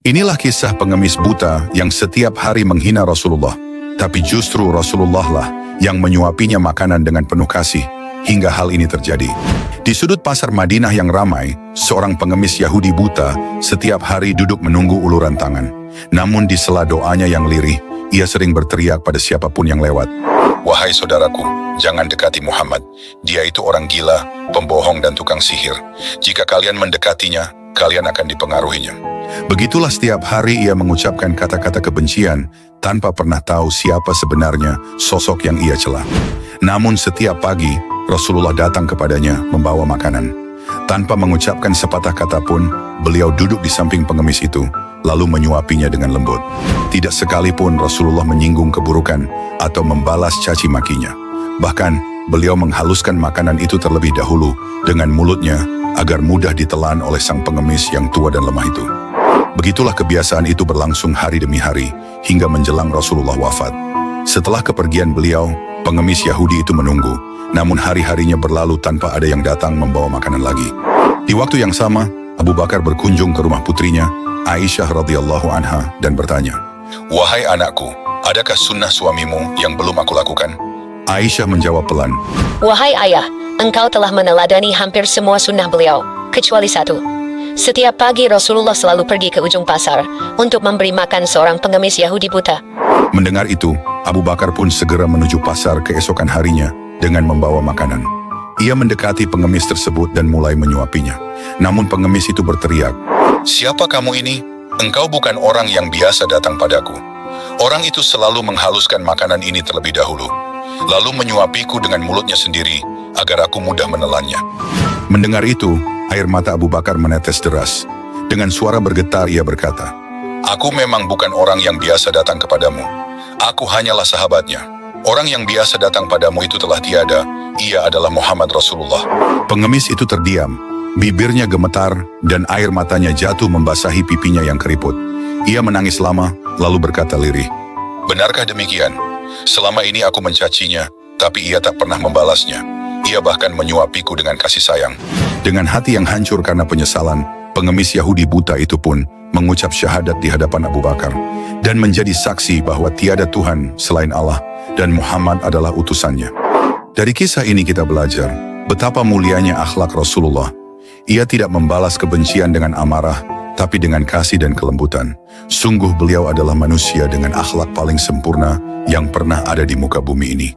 Inilah kisah pengemis buta yang setiap hari menghina Rasulullah. Tapi justru Rasulullah lah yang menyuapinya makanan dengan penuh kasih hingga hal ini terjadi. Di sudut pasar Madinah yang ramai, seorang pengemis Yahudi buta setiap hari duduk menunggu uluran tangan. Namun di sela doanya yang lirih, ia sering berteriak pada siapapun yang lewat. "Wahai saudaraku, jangan dekati Muhammad. Dia itu orang gila, pembohong dan tukang sihir. Jika kalian mendekatinya, kalian akan dipengaruhinya." Begitulah setiap hari ia mengucapkan kata-kata kebencian tanpa pernah tahu siapa sebenarnya sosok yang ia cela. Namun setiap pagi, Rasulullah datang kepadanya membawa makanan. Tanpa mengucapkan sepatah kata pun, beliau duduk di samping pengemis itu, lalu menyuapinya dengan lembut. Tidak sekalipun Rasulullah menyinggung keburukan atau membalas caci makinya. Bahkan, beliau menghaluskan makanan itu terlebih dahulu dengan mulutnya agar mudah ditelan oleh sang pengemis yang tua dan lemah itu. Begitulah kebiasaan itu berlangsung hari demi hari, hingga menjelang Rasulullah wafat. Setelah kepergian beliau, pengemis Yahudi itu menunggu, namun hari-harinya berlalu tanpa ada yang datang membawa makanan lagi. Di waktu yang sama, Abu Bakar berkunjung ke rumah putrinya, Aisyah radhiyallahu anha, dan bertanya, "Wahai anakku, adakah sunnah suamimu yang belum aku lakukan?" Aisyah menjawab pelan, "Wahai ayah, engkau telah meneladani hampir semua sunnah beliau, kecuali satu. Setiap pagi Rasulullah selalu pergi ke ujung pasar untuk memberi makan seorang pengemis Yahudi buta." Mendengar itu, Abu Bakar pun segera menuju pasar keesokan harinya dengan membawa makanan. Ia mendekati pengemis tersebut dan mulai menyuapinya. Namun pengemis itu berteriak, "Siapa kamu ini? Engkau bukan orang yang biasa datang padaku." Orang itu selalu menghaluskan makanan ini terlebih dahulu, lalu menyuapiku dengan mulutnya sendiri agar aku mudah menelannya. Mendengar itu, air mata Abu Bakar menetes deras. Dengan suara bergetar ia berkata, "Aku memang bukan orang yang biasa datang kepadamu. Aku hanyalah sahabatnya. Orang yang biasa datang padamu itu telah tiada. Ia adalah Muhammad Rasulullah." Pengemis itu terdiam. Bibirnya gemetar dan air matanya jatuh membasahi pipinya yang keriput. Ia menangis lama, lalu berkata lirih, "Benarkah demikian? Selama ini aku mencacinya, tapi ia tak pernah membalasnya. Ia bahkan menyuapiku dengan kasih sayang." Dengan hati yang hancur karena penyesalan, pengemis Yahudi buta itu pun mengucap syahadat di hadapan Abu Bakar dan menjadi saksi bahwa tiada Tuhan selain Allah dan Muhammad adalah utusannya. Dari kisah ini kita belajar betapa mulianya akhlak Rasulullah. Ia tidak membalas kebencian dengan amarah, tapi dengan kasih dan kelembutan. Sungguh beliau adalah manusia dengan akhlak paling sempurna yang pernah ada di muka bumi ini.